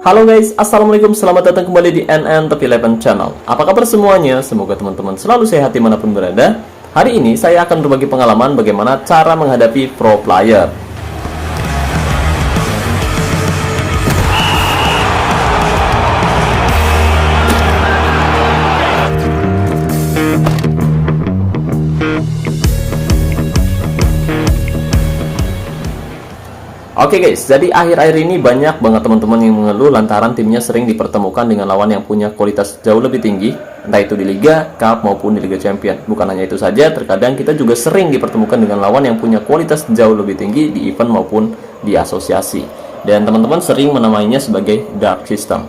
Halo guys, assalamualaikum, selamat datang kembali di NN Top 11 Channel. Apa kabar semuanya? Semoga teman-teman selalu sehat dimanapun berada. Hari ini saya akan berbagi pengalaman bagaimana cara menghadapi pro player. Oke guys, jadi akhir-akhir ini banyak banget teman-teman yang mengeluh lantaran timnya sering dipertemukan dengan lawan yang punya kualitas jauh lebih tinggi, entah itu di Liga, Cup, maupun di Liga Champion. Bukan hanya itu saja, terkadang kita juga sering dipertemukan dengan lawan yang punya kualitas jauh lebih tinggi di event maupun di asosiasi. Dan teman-teman sering menamainya sebagai Dark System.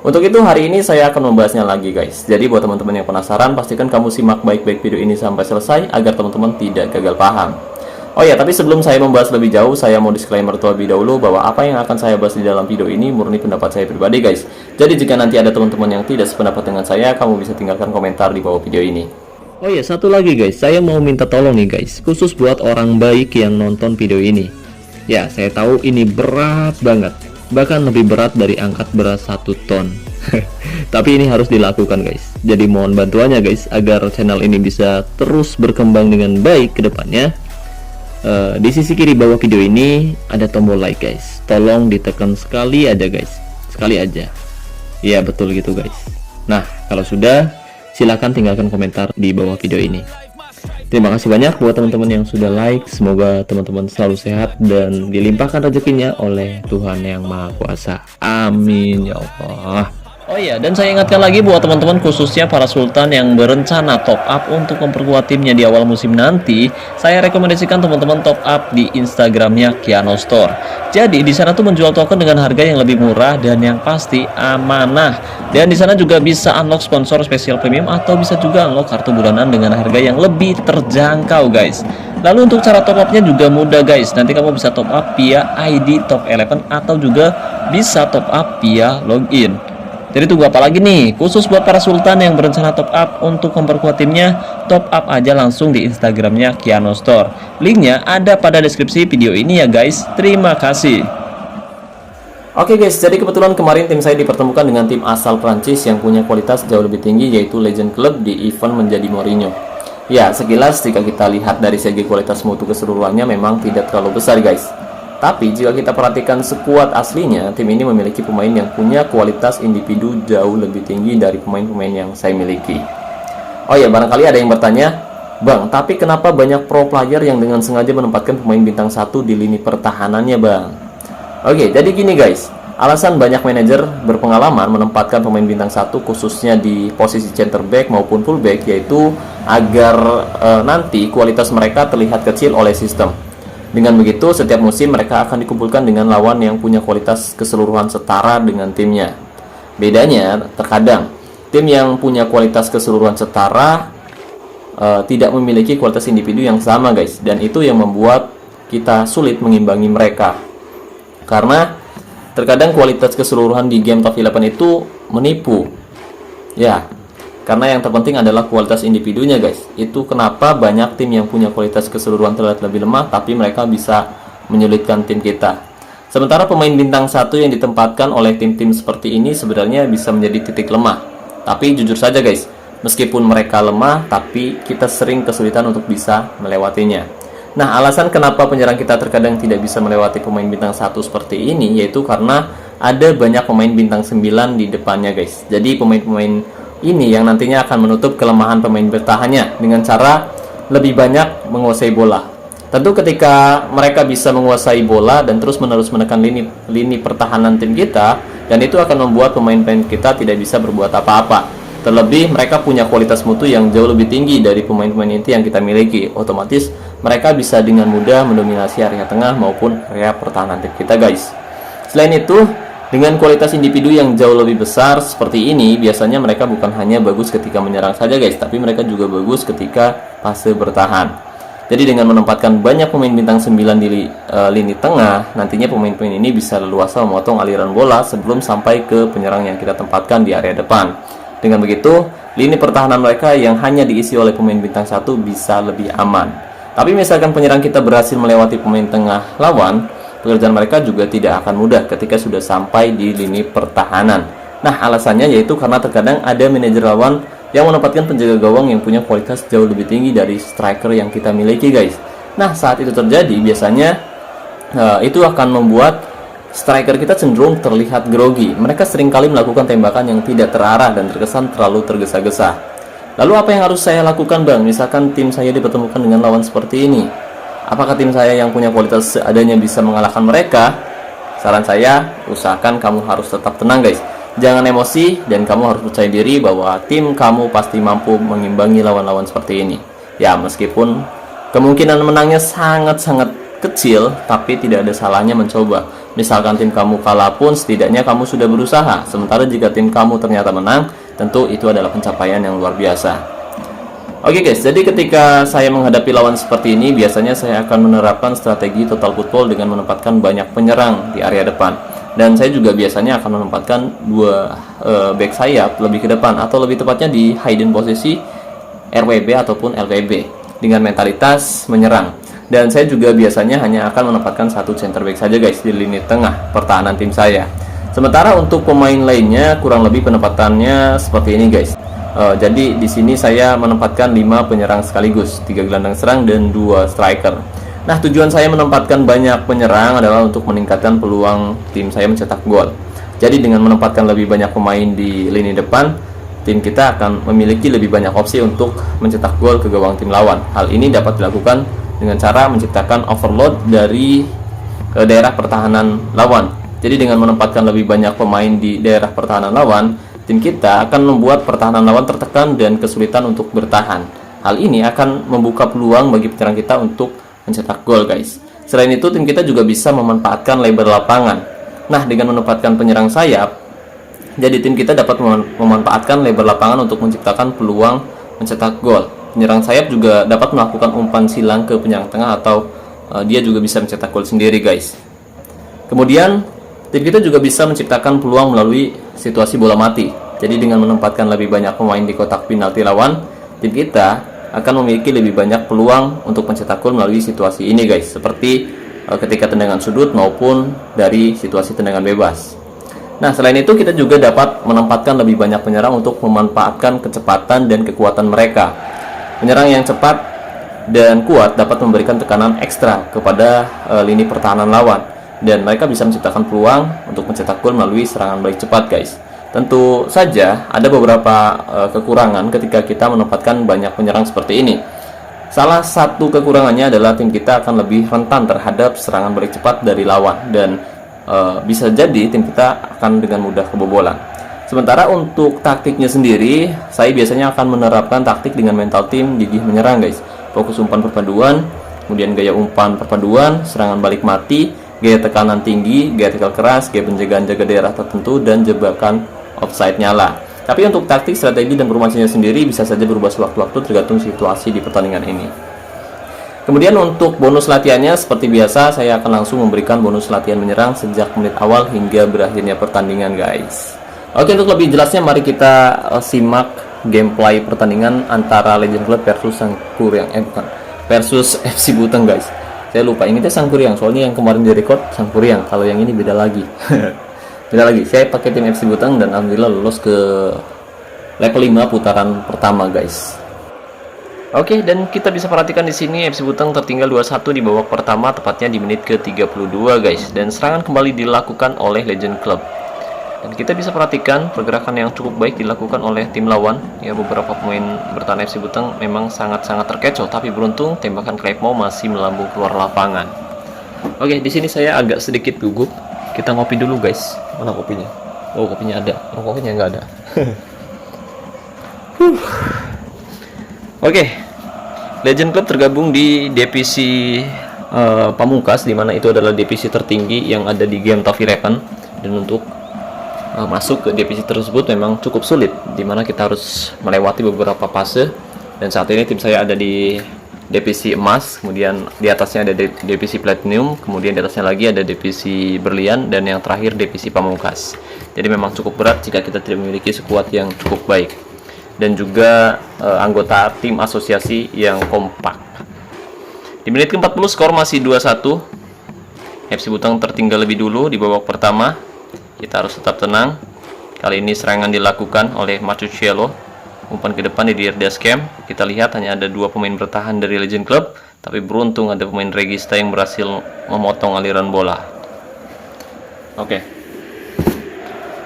Untuk itu hari ini saya akan membahasnya lagi guys. Jadi buat teman-teman yang penasaran, pastikan kamu simak baik-baik video ini sampai selesai agar teman-teman tidak gagal paham. Oh ya, tapi sebelum saya membahas lebih jauh, saya mau disclaimer terlebih dahulu bahwa apa yang akan saya bahas di dalam video ini murni pendapat saya pribadi guys. Jadi jika nanti ada teman-teman yang tidak sependapat dengan saya, kamu bisa tinggalkan komentar di bawah video ini. Oh ya, satu lagi guys, saya mau minta tolong nih guys, khusus buat orang baik yang nonton video ini. Ya, saya tahu ini berat banget, bahkan lebih berat dari angkat beras 1 ton. Tapi ini harus dilakukan guys. Jadi mohon bantuannya guys, agar channel ini bisa terus berkembang dengan baik ke depannya. Di sisi kiri bawah video ini ada tombol like guys, tolong ditekan sekali aja guys, sekali aja. Iya betul gitu guys. Nah kalau sudah, silahkan tinggalkan komentar di bawah video ini. Terima kasih banyak buat teman-teman yang sudah like. Semoga teman-teman selalu sehat dan dilimpahkan rezekinya oleh Tuhan yang Maha Kuasa. Amin ya Allah. Oh iya, dan saya ingatkan lagi buat teman-teman khususnya para sultan yang berencana top up untuk memperkuat timnya di awal musim nanti, saya rekomendasikan teman-teman top up di Instagramnya Kiano Store. Jadi di sana tuh menjual token dengan harga yang lebih murah dan yang pasti amanah. Dan di sana juga bisa unlock sponsor spesial premium atau bisa juga unlock kartu bulanan dengan harga yang lebih terjangkau guys. Lalu untuk cara top upnya juga mudah guys. Nanti kamu bisa top up via ID Top 11 atau juga bisa top up via login. Jadi tunggu apa lagi nih? Khusus buat para sultan yang berencana top up untuk memperkuat timnya, top up aja langsung di Instagramnya Kiano Store. Linknya ada pada deskripsi video ini ya guys. Terima kasih. Oke guys, jadi kebetulan kemarin tim saya dipertemukan dengan tim asal Prancis yang punya kualitas jauh lebih tinggi, yaitu Legend Club di event menjadi Mourinho. Ya, sekilas jika kita lihat dari segi kualitas mutu keseluruhannya memang tidak terlalu besar guys. Tapi jika kita perhatikan skuad aslinya, tim ini memiliki pemain yang punya kualitas individu jauh lebih tinggi dari pemain-pemain yang saya miliki. Oh ya, barangkali ada yang bertanya, Bang, tapi kenapa banyak pro player yang dengan sengaja menempatkan pemain bintang 1 di lini pertahanannya Bang? Oke, jadi gini guys, alasan banyak manajer berpengalaman menempatkan pemain bintang 1 khususnya di posisi center back maupun full back, yaitu agar nanti kualitas mereka terlihat kecil oleh sistem. Dengan begitu, setiap musim mereka akan dikumpulkan dengan lawan yang punya kualitas keseluruhan setara dengan timnya. Bedanya, terkadang tim yang punya kualitas keseluruhan setara tidak memiliki kualitas individu yang sama guys. Dan itu yang membuat kita sulit mengimbangi mereka. Karena terkadang kualitas keseluruhan di game Top 11 itu menipu. Ya, karena yang terpenting adalah kualitas individunya guys. Itu kenapa banyak tim yang punya kualitas keseluruhan terlihat lebih lemah, tapi mereka bisa menyulitkan tim kita. Sementara pemain bintang 1 yang ditempatkan oleh tim-tim seperti ini sebenarnya bisa menjadi titik lemah. Tapi jujur saja guys, meskipun mereka lemah, tapi kita sering kesulitan untuk bisa melewatinya. Nah, alasan kenapa penyerang kita terkadang tidak bisa melewati pemain bintang 1 seperti ini, yaitu karena ada banyak pemain bintang 9 di depannya guys. Jadi pemain-pemain ini yang nantinya akan menutup kelemahan pemain bertahannya dengan cara lebih banyak menguasai bola. Tentu ketika mereka bisa menguasai bola dan terus-menerus menekan lini pertahanan tim kita, dan itu akan membuat pemain-pemain kita tidak bisa berbuat apa-apa. Terlebih mereka punya kualitas mutu yang jauh lebih tinggi dari pemain-pemain inti yang kita miliki. Otomatis mereka bisa dengan mudah mendominasi area tengah maupun area pertahanan tim kita guys. Selain itu, dengan kualitas individu yang jauh lebih besar seperti ini, biasanya mereka bukan hanya bagus ketika menyerang saja guys, tapi mereka juga bagus ketika fase bertahan. Jadi dengan menempatkan banyak pemain bintang 9 di lini tengah, nantinya pemain-pemain ini bisa leluasa memotong aliran bola sebelum sampai ke penyerang yang kita tempatkan di area depan. Dengan begitu, lini pertahanan mereka yang hanya diisi oleh pemain bintang 1 bisa lebih aman. Tapi misalkan penyerang kita berhasil melewati pemain tengah lawan, pekerjaan mereka juga tidak akan mudah ketika sudah sampai di lini pertahanan. Nah, alasannya yaitu karena terkadang ada manajer lawan yang menempatkan penjaga gawang yang punya kualitas jauh lebih tinggi dari striker yang kita miliki, guys. Nah, saat itu terjadi, biasanya itu akan membuat striker kita cenderung terlihat grogi. Mereka seringkali melakukan tembakan yang tidak terarah dan terkesan terlalu tergesa-gesa. Lalu apa yang harus saya lakukan, Bang? Misalkan tim saya dipertemukan dengan lawan seperti ini. Apakah tim saya yang punya kualitas seadanya bisa mengalahkan mereka? Saran saya, usahakan kamu harus tetap tenang, guys. Jangan emosi dan kamu harus percaya diri bahwa tim kamu pasti mampu mengimbangi lawan-lawan seperti ini. Ya, meskipun kemungkinan menangnya sangat-sangat kecil, tapi tidak ada salahnya mencoba. Misalkan tim kamu kalah pun setidaknya kamu sudah berusaha. Sementara jika tim kamu ternyata menang, tentu itu adalah pencapaian yang luar biasa. Oke guys, jadi ketika saya menghadapi lawan seperti ini, biasanya saya akan menerapkan strategi total football dengan menempatkan banyak penyerang di area depan. Dan saya juga biasanya akan menempatkan dua back sayap lebih ke depan, atau lebih tepatnya di hidden posisi RWB ataupun LWB dengan mentalitas menyerang. Dan saya juga biasanya hanya akan menempatkan satu center back saja guys di lini tengah pertahanan tim saya. Sementara untuk pemain lainnya kurang lebih penempatannya seperti ini guys. Jadi di sini saya menempatkan 5 penyerang sekaligus, 3 gelandang serang dan 2 striker. Nah, tujuan saya menempatkan banyak penyerang adalah untuk meningkatkan peluang tim saya mencetak gol. Jadi dengan menempatkan lebih banyak pemain di lini depan, tim kita akan memiliki lebih banyak opsi untuk mencetak gol ke gawang tim lawan. Hal ini dapat dilakukan dengan cara menciptakan overload dari daerah pertahanan lawan. Jadi dengan menempatkan lebih banyak pemain di daerah pertahanan lawan, tim kita akan membuat pertahanan lawan tertekan dan kesulitan untuk bertahan. Hal ini akan membuka peluang bagi penyerang kita untuk mencetak gol guys. Selain itu, tim kita juga bisa memanfaatkan lebar lapangan. Nah, dengan menempatkan penyerang sayap, jadi tim kita dapat memanfaatkan lebar lapangan untuk menciptakan peluang mencetak gol. Penyerang sayap juga dapat melakukan umpan silang ke penyerang tengah atau dia juga bisa mencetak gol sendiri guys. Kemudian tim kita juga bisa menciptakan peluang melalui situasi bola mati. Jadi dengan menempatkan lebih banyak pemain di kotak penalti lawan, tim kita akan memiliki lebih banyak peluang untuk mencetak gol melalui situasi ini guys, seperti ketika tendangan sudut maupun dari situasi tendangan bebas. Nah, selain itu kita juga dapat menempatkan lebih banyak penyerang untuk memanfaatkan kecepatan dan kekuatan mereka. Penyerang yang cepat dan kuat dapat memberikan tekanan ekstra kepada lini pertahanan lawan, dan mereka bisa menciptakan peluang untuk mencetak gol melalui serangan balik cepat guys. Tentu saja ada beberapa kekurangan ketika kita menempatkan banyak penyerang seperti ini. Salah satu kekurangannya adalah tim kita akan lebih rentan terhadap serangan balik cepat dari lawan, dan bisa jadi tim kita akan dengan mudah kebobolan. Sementara untuk taktiknya sendiri, saya biasanya akan menerapkan taktik dengan mental tim gigih menyerang guys. Fokus umpan perpaduan, kemudian gaya umpan perpaduan, serangan balik mati, gaya tekanan tinggi, gaya tackle keras, gaya penjagaan jaga daerah tertentu, dan jebakan offside nyala. Tapi untuk taktik, strategi, dan formasinya sendiri bisa saja berubah sewaktu-waktu tergantung situasi di pertandingan ini. Kemudian untuk bonus latihannya seperti biasa, saya akan langsung memberikan bonus latihan menyerang sejak menit awal hingga berakhirnya pertandingan guys. Oke, untuk lebih jelasnya mari kita simak gameplay pertandingan antara Legend Club versus Sangkuriang, versus FC Buteng guys. Saya lupa ini teh Sangkuriang, soalnya yang kemarin direkod Sangkuriang, kalau yang ini beda lagi. Beda lagi. Saya pakai tim FC Buteng dan alhamdulillah lolos ke level 5 putaran pertama guys. Oke, dan kita bisa perhatikan di sini FC Buteng tertinggal 2-1 di babak pertama, tepatnya di menit ke-32 guys, dan serangan kembali dilakukan oleh Legend Club. Dan kita bisa perhatikan pergerakan yang cukup baik dilakukan oleh tim lawan. Ya, beberapa pemain bertahan FC Buteng memang sangat-sangat terkecoh, tapi beruntung tembakan Clapmo masih melambung keluar lapangan. Oke, di sini saya agak sedikit gugup. Kita ngopi dulu guys. Mana kopinya? Oh, kopinya ada. Rokoknya nggak ada. Oke, Legend Club tergabung di divisi Pamungkas, dimana itu adalah divisi tertinggi yang ada di Game of Eleven. Dan untuk masuk ke divisi tersebut memang cukup sulit, dimana kita harus melewati beberapa fase. Dan saat ini tim saya ada di divisi emas, kemudian di atasnya ada divisi platinum, kemudian di atasnya lagi ada divisi berlian, dan yang terakhir divisi pamungkas. Jadi memang cukup berat jika kita tidak memiliki skuad yang cukup baik dan juga anggota tim asosiasi yang kompak. Di menit ke-40 skor masih 2-1. FC Butang tertinggal lebih dulu di babak pertama. Kita harus tetap tenang. Kali ini serangan dilakukan oleh Marcucciello. Umpan ke depan di Dias Camp. Kita lihat hanya ada 2 pemain bertahan dari Legend Club, tapi beruntung ada pemain Regista yang berhasil memotong aliran bola. Oke.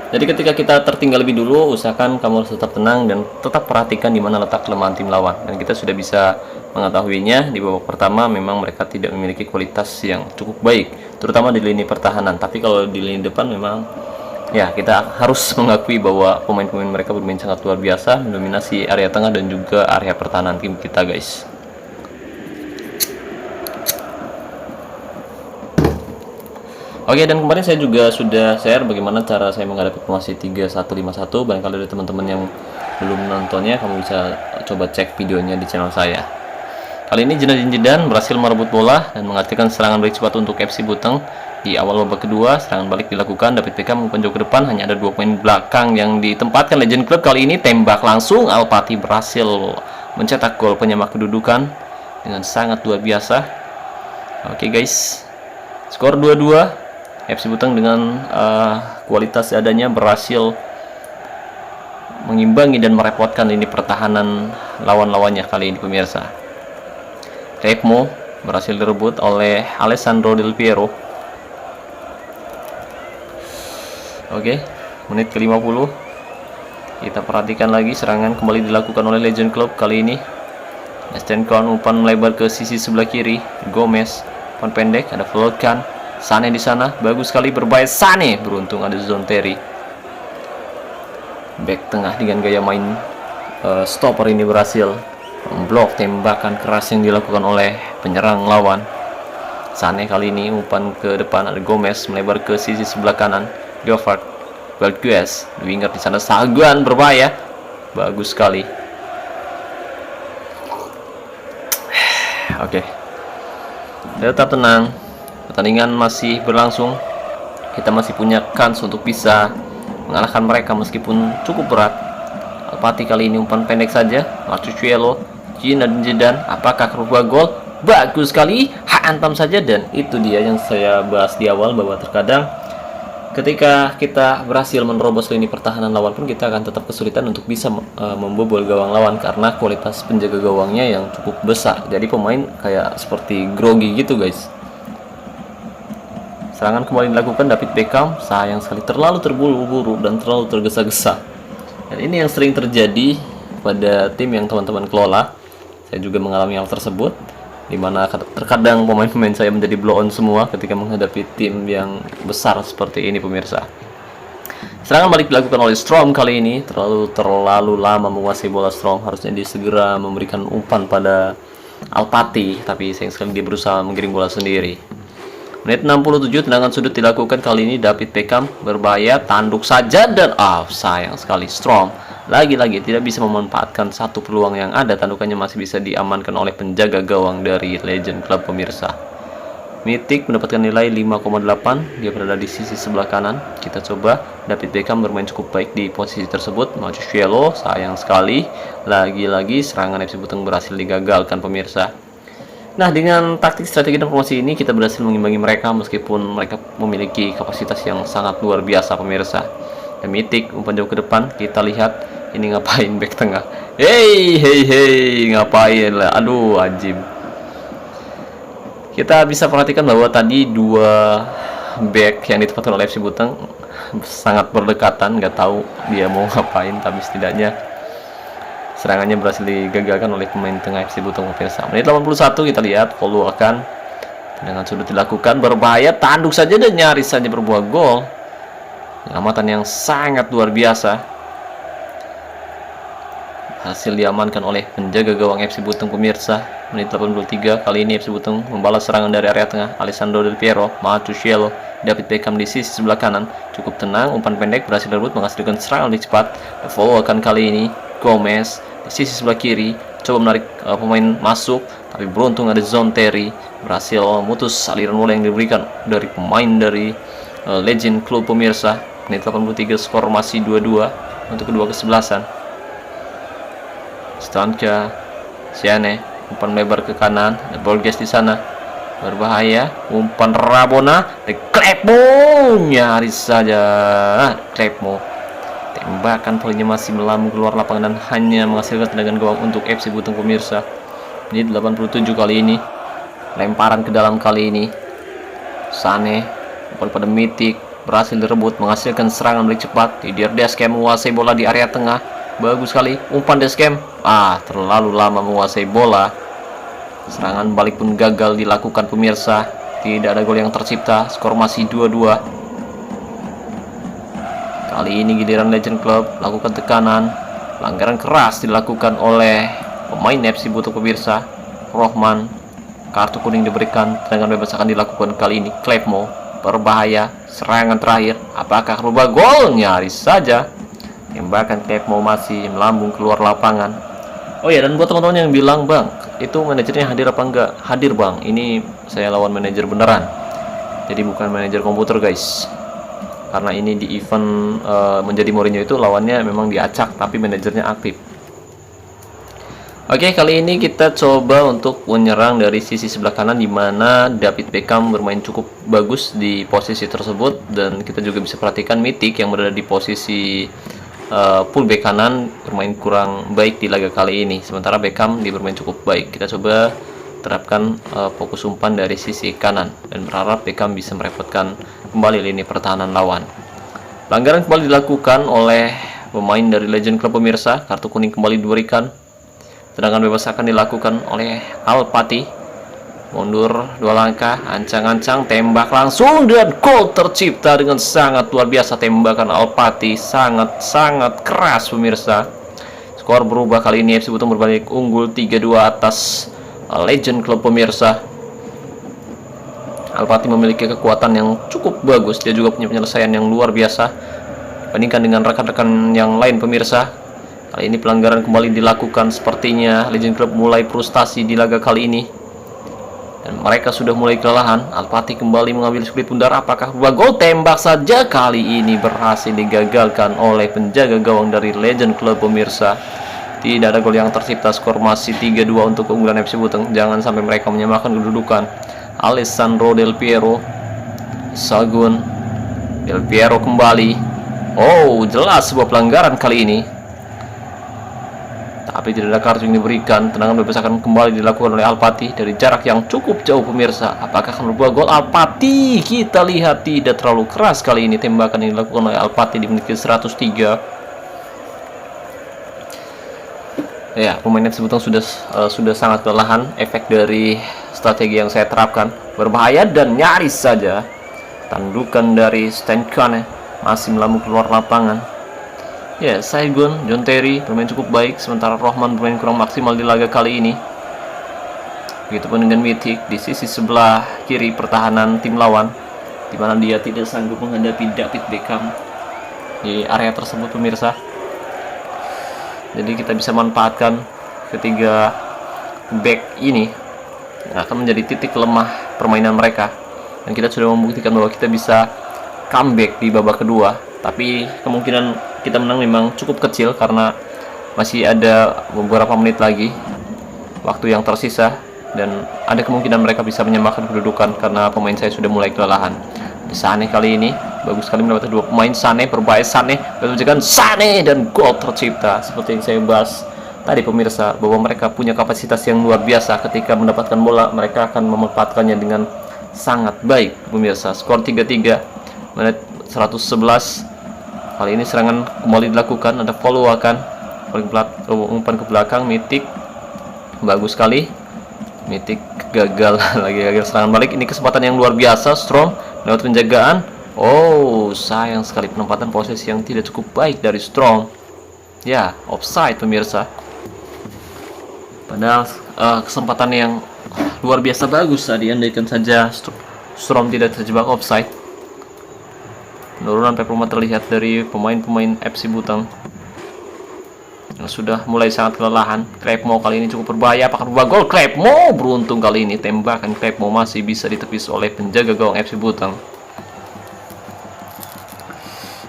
Jadi ketika kita tertinggal lebih dulu, usahakan kamu harus tetap tenang dan tetap perhatikan di mana letak kelemahan tim lawan. Dan kita sudah bisa mengetahuinya di babak pertama. Memang mereka tidak memiliki kualitas yang cukup baik, terutama di lini pertahanan. Tapi kalau di lini depan memang ya kita harus mengakui bahwa pemain-pemain mereka bermain sangat luar biasa, mendominasi area tengah dan juga area pertahanan tim kita, guys. Oke, dan kemarin saya juga sudah share bagaimana cara saya menghadapi formasi 3151. Barangkali ada teman-teman yang belum nontonnya, kamu bisa coba cek videonya di channel saya. Kali ini Zinedine Zidane berhasil merebut bola dan mengartikan serangan balik cepat untuk FC Butang. Di awal babak kedua, serangan balik dilakukan. David Beckham umpan jauh ke depan, hanya ada 2 pemain belakang yang ditempatkan Legend Club. Kali ini tembak langsung, Al-Fati berhasil mencetak gol penyemak kedudukan dengan sangat luar biasa. Oke guys, skor 2-2. FC Butang dengan kualitas adanya berhasil mengimbangi dan merepotkan lini pertahanan lawan-lawannya kali ini, pemirsa. Rekmo berhasil direbut oleh Alessandro Del Piero. Oke, menit ke-50. Kita perhatikan lagi, serangan kembali dilakukan oleh Legend Club kali ini. Estencon umpan melebar ke sisi sebelah kiri. Gomez, umpan pendek, ada Volkan. Sane di sana, bagus sekali berbahaya Sane, beruntung ada Zonteri. Back tengah dengan gaya main stopper ini berhasil memblok tembakan keras yang dilakukan oleh penyerang lawan. Sane kali ini umpan ke depan, ada Gomez melebar ke sisi sebelah kanan. Govard, Valgues, winger di sana, Saguan berbahaya, bagus sekali. Oke, tetap tenang. Pertandingan masih berlangsung. Kita masih punya kans untuk bisa mengalahkan mereka meskipun cukup berat. Al-Fati kali ini umpan pendek saja. Marcucciello, Zinedine Zidane, apakah keluar gol? Bagus sekali, hantam saja. Dan itu dia yang saya bahas di awal, bahwa terkadang ketika kita berhasil menerobos lini pertahanan lawan pun kita akan tetap kesulitan untuk bisa membobol gawang lawan karena kualitas penjaga gawangnya yang cukup besar. Jadi pemain kayak seperti grogi gitu, guys. Serangan kembali dilakukan David Beckham, sayang sekali terlalu terburu-buru dan terlalu tergesa-gesa. Dan ini yang sering terjadi pada tim yang teman-teman kelola. Saya juga mengalami hal tersebut, dimana terkadang pemain-pemain saya menjadi blow on semua ketika menghadapi tim yang besar seperti ini, pemirsa. Serangan balik dilakukan oleh Strom kali ini, terlalu lama menguasai bola. Strom harusnya dia segera memberikan umpan pada Al-Fati, tapi sayang sekali dia berusaha menggiring bola sendiri. Menit 67, tendangan sudut dilakukan kali ini. David Beckham berbahaya, tanduk saja dan sayang sekali Strom lagi-lagi tidak bisa memanfaatkan satu peluang yang ada. Tandukannya masih bisa diamankan oleh penjaga gawang dari Legend Club, pemirsa. Mitik mendapatkan nilai 5,8. Dia berada di sisi sebelah kanan. Kita coba, David Beckham bermain cukup baik di posisi tersebut. Marcucciello, sayang sekali lagi-lagi serangan FC Butang berhasil digagalkan, pemirsa. Nah, dengan taktik, strategi, dan formasi ini kita berhasil mengimbangi mereka meskipun mereka memiliki kapasitas yang sangat luar biasa, pemirsa. Dan Mitik umpan jauh ke depan, kita lihat ini ngapain back tengah. Hei, ngapain lah. Aduh, anjim. Kita bisa perhatikan bahwa tadi 2 back yang ditempatkan oleh FC Butang sangat berdekatan, nggak tahu dia mau ngapain, tapi setidaknya serangannya berhasil digagalkan oleh pemain tengah FC Butang, pemirsa. Menit 81 kita lihat Volkan, tendangan sudut dilakukan, berbahaya, tanduk saja dan nyaris saja berbuah gol. Penyelamatan yang sangat luar biasa, hasil diamankan oleh penjaga gawang FC Butang, pemirsa. Menit 83, kali ini FC Butang membalas serangan dari area tengah. Alessandro Del Piero, Marcucciello, David Beckham di sisi sebelah kanan, cukup tenang, umpan pendek berhasil direbut menghasilkan serangan lebih cepat. Volkan kali ini, Gomez di sisi sebelah kiri coba menarik pemain masuk, tapi beruntung ada Zonteri berhasil memutus aliran bola yang diberikan dari pemain dari Legend Club, pemirsa. Menit 83, skor masih 2-2 untuk kedua kesebelasan. Stanka, Siane umpan lebar ke kanan, ada Borges di sana. berbahaya. Umpan Rabona, Klepmo, nyaris saja Klepmo. Tembakan volleynya masih melambung keluar lapangan dan hanya menghasilkan tendangan gawang untuk FC Butong pemirsa. Menit 87 kali ini. Lemparan ke dalam kali ini. Sane pada Mitik berhasil direbut, menghasilkan serangan balik cepat. Didier Deschamps menguasai bola di area tengah. Bagus sekali umpan Deschamps. Terlalu lama menguasai bola. Serangan balik pun gagal dilakukan pemirsa. Tidak ada gol yang tercipta. Skor masih 2-2. Kali ini giliran Legend Club lakukan tekanan. Pelanggaran keras dilakukan oleh pemain FC Butong pemirsa. Rohman, kartu kuning diberikan. Tendangan bebas akan dilakukan kali ini. Klepmo berbahaya. Serangan terakhir, apakah berubah gol? Nyaris saja. Tembakan Klepmo masih melambung keluar lapangan. Oh ya, dan buat teman-teman yang bilang, Bang, itu manajernya hadir apa enggak? Hadir, Bang. Ini saya lawan manajer beneran. Jadi bukan manajer komputer, guys. Karena ini di event menjadi Mourinho itu lawannya memang diacak, tapi manajernya aktif. Oke, kali ini kita coba untuk menyerang dari sisi sebelah kanan, di mana David Beckham bermain cukup bagus di posisi tersebut. Dan kita juga bisa perhatikan Mitik yang berada di posisi fullback kanan bermain kurang baik di laga kali ini. Sementara Beckham bermain cukup baik. Kita coba terapkan fokus umpan dari sisi kanan dan berharap Beckham bisa merepotkan kembali lini pertahanan lawan. Pelanggaran kembali dilakukan oleh pemain dari Legend Club pemirsa. Kartu kuning kembali diberikan. Tendangan bebas akan dilakukan oleh Al-Fatih. Mundur 2 langkah, ancang-ancang, tembak langsung, dan gol tercipta dengan sangat luar biasa. Tembakan Al-Fatih sangat keras pemirsa. Skor berubah kali ini, FC Butong berbalik unggul 3-2 atas Legend Club pemirsa. Al-Fatih memiliki kekuatan yang cukup bagus. Dia juga punya penyelesaian yang luar biasa dibandingkan dengan rekan-rekan yang lain pemirsa. Kali ini pelanggaran kembali dilakukan. Sepertinya Legend Club mulai frustasi di laga kali ini dan mereka sudah mulai kelelahan. Al-Fatih kembali mengambil split pundar. Apakah berubah gol? Tembak saja kali ini berhasil digagalkan oleh penjaga gawang dari Legend Club pemirsa. Tidak ada gol yang tercipta. Skor masih 3-2 untuk keunggulan FC Butong. Jangan sampai mereka menyamakan kedudukan. Alessandro Del Piero, Sagun, Del Piero kembali. Jelas sebuah pelanggaran kali ini, tapi tidak ada kartu yang diberikan. Tendangan bebas akan kembali dilakukan oleh Al-Fatih dari jarak yang cukup jauh pemirsa. Apakah akan berbuah gol Al-Fatih? Kita lihat tidak terlalu keras kali ini tembakan yang dilakukan oleh Al-Fatih di menit ke 103. Ya, pemain FC Butong sudah sangat kelelahan. Efek dari strategi yang saya terapkan berbahaya dan nyaris saja tandukan dari Stankane masih melambung keluar lapangan. Ya, Saigon, John Terry bermain cukup baik, sementara Rohman bermain kurang maksimal di laga kali ini. Begitupun dengan Mitik di sisi sebelah kiri pertahanan tim lawan, di mana dia tidak sanggup menghadapi David Beckham di area tersebut pemirsa. Jadi kita bisa manfaatkan ketiga back ini yang akan menjadi titik lemah permainan mereka. Dan kita sudah membuktikan bahwa kita bisa comeback di babak kedua. Tapi kemungkinan kita menang memang cukup kecil karena masih ada beberapa menit lagi waktu yang tersisa. Dan ada kemungkinan mereka bisa menyamakan kedudukan karena pemain saya sudah mulai kelelahan. Sane kali ini bagus sekali mendapatkan 2 pemain. Sane berbahaya, Sane menunjukkan Sane, dan gol tercipta. Seperti yang saya bahas tadi pemirsa, bahwa mereka punya kapasitas yang luar biasa. Ketika mendapatkan bola mereka akan memanfaatkannya dengan sangat baik pemirsa. Skor 3-3 menit 111. Kali ini serangan kembali dilakukan, ada follow akan umpan ke belakang. Mitik bagus sekali. Mitik gagal serangan balik. Ini kesempatan yang luar biasa. Strom lewat penjagaan. Sayang sekali penempatan posisi yang tidak cukup baik dari Strom. Ya, offside pemirsa. Padahal kesempatan yang luar biasa bagus tadi, andaikan saja Strom tidak terjebak offside. Penurunan performa terlihat dari pemain-pemain FC Butong yang sudah mulai sangat kelelahan. Klepmo kali ini cukup berbahaya. Apakah berubah gol? Klepmo beruntung kali ini. Tembakan Klepmo masih bisa ditepis oleh penjaga gawang FC Butong.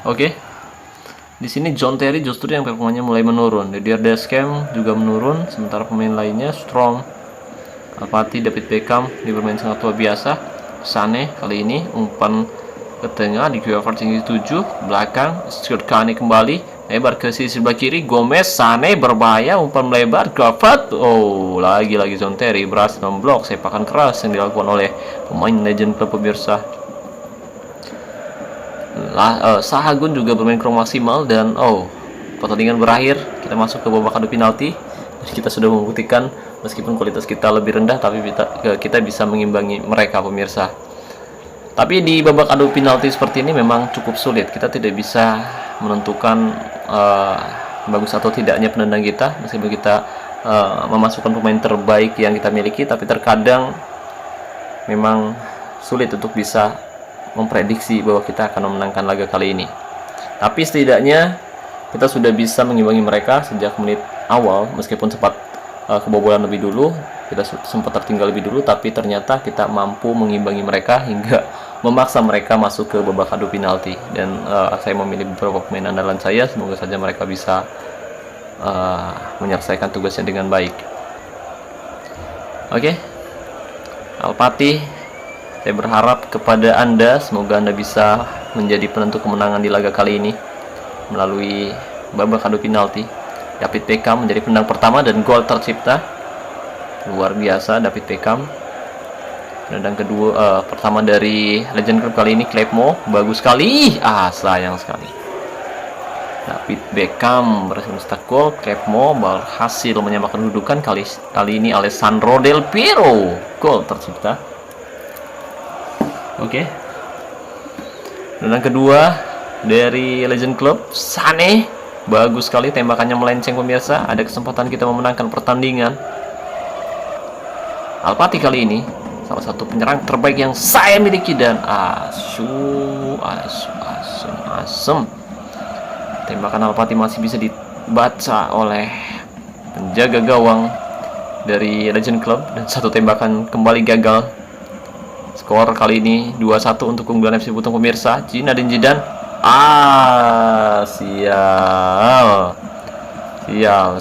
Oke. Di sini John Terry justru yang performanya mulai menurun. Didier Deschamps juga menurun, sementara pemain lainnya Strom, Alpati, David Beckham, dia bermain sangat luar biasa. Sane kali ini umpan ke tengah di QFR tinggi 7 belakang. Stuart Kane kembali lebar ke sisi sebelah kiri. Gomez, Sane berbahaya, umpan melebar. Gravett, lagi-lagi John Terry berhasil memblok sepakan keras yang dilakukan oleh pemain legend klub pemirsa. Sahagun juga bermain kurang maksimal dan pertandingan berakhir. Kita masuk ke babak adu penalti. Kita sudah membuktikan meskipun kualitas kita lebih rendah, tapi kita bisa mengimbangi mereka pemirsa. Tapi di babak adu penalti seperti ini memang cukup sulit. Kita tidak bisa menentukan bagus atau tidaknya penendang kita, meskipun kita memasukkan pemain terbaik yang kita miliki, tapi terkadang memang sulit untuk bisa memprediksi bahwa kita akan memenangkan laga kali ini. Tapi setidaknya kita sudah bisa mengimbangi mereka sejak menit awal, meskipun sempat kebobolan lebih dulu, kita sempat tertinggal lebih dulu, tapi ternyata kita mampu mengimbangi mereka hingga memaksa mereka masuk ke babak adu penalti. Dan saya memilih beberapa pemain andalan saya, semoga saja mereka bisa menyelesaikan tugasnya dengan baik. Oke, Alpati, saya berharap kepada Anda, semoga Anda bisa menjadi penentu kemenangan di laga kali ini melalui babak adu penalti. David Beckham menjadi penendang pertama dan gol tercipta. Luar biasa David Beckham. Penendang kedua pertama dari legend klub kali ini, Klepmo, bagus sekali. Sayang sekali. David Beckham berhasil mencetak gol. Klepmo berhasil menyamakan kedudukan. Kali ini Alessandro Del Piero, gol tercipta. Oke. Penendang kedua dari legend klub, Sane, bagus sekali, tembakannya melenceng pemirsa. Ada kesempatan kita memenangkan pertandingan. Alpati kali ini salah satu penyerang terbaik yang saya miliki dan asem. Tembakan Alpati masih bisa dibaca oleh penjaga gawang dari legend club dan satu tembakan kembali gagal. Skor kali ini 2-1 untuk keunggulan FC Butung pemirsa. Zinedine Zidane. Sial.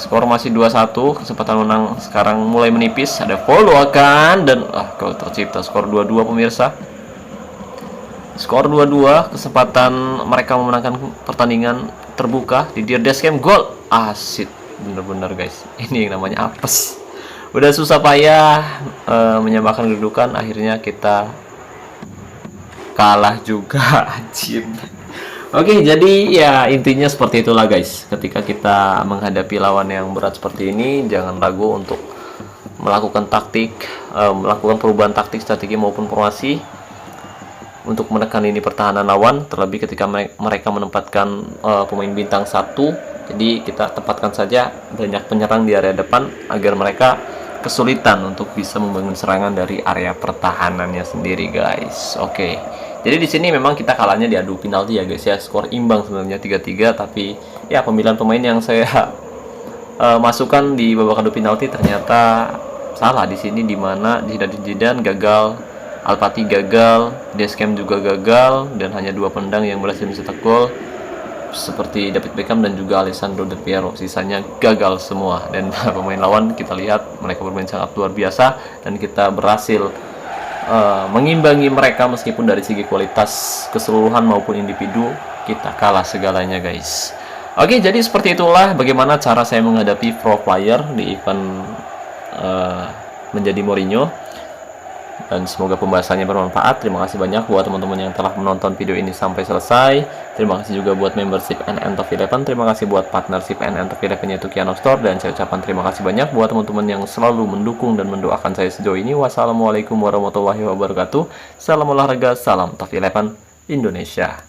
Skor masih 2-1. Kesempatan menang sekarang mulai menipis. Ada follow akan dan gol tercipta. Skor 2-2 pemirsa. Skor 2-2. Kesempatan mereka memenangkan pertandingan terbuka. Didier Deschamps, gol. Asit. Bener-bener guys. Ini yang namanya apes. Udah susah payah menyamakan kedudukan, akhirnya kita kalah juga. Anjir. Oke, jadi ya intinya seperti itulah guys. Ketika kita menghadapi lawan yang berat seperti ini, jangan ragu untuk melakukan melakukan perubahan taktik, strategi maupun formasi untuk menekan lini pertahanan lawan. Terlebih ketika mereka menempatkan pemain bintang 1, jadi kita tempatkan saja banyak penyerang di area depan agar mereka kesulitan untuk bisa membangun serangan dari area pertahanannya sendiri guys. Oke. Jadi di sini memang kita kalahnya di adu penalti ya guys ya. Skor imbang sebenarnya 3-3, tapi ya pemilihan pemain yang saya masukkan di babak adu penalti ternyata salah di sini, di mana Zinedine Zidane gagal, Alpati gagal, Deschamps juga gagal, dan hanya 2 penendang yang berhasil mencetak gol seperti David Beckham dan juga Alessandro Del Piero. Sisanya gagal semua, dan pemain lawan kita lihat mereka bermain sangat luar biasa dan kita berhasil mengimbangi mereka meskipun dari segi kualitas keseluruhan maupun individu kita kalah segalanya guys. Oke, jadi seperti itulah bagaimana cara saya menghadapi pro player di event menjadi Mourinho. Dan semoga pembahasannya bermanfaat. Terima kasih banyak buat teman-teman yang telah menonton video ini sampai selesai. Terima kasih juga buat membership NN Top 11. Terima kasih buat partnership NN Top 11 yaitu Kiano Store. Dan saya ucapkan terima kasih banyak buat teman-teman yang selalu mendukung dan mendoakan saya sejauh ini. Wassalamualaikum warahmatullahi wabarakatuh. Salam olahraga, salam Top 11 Indonesia.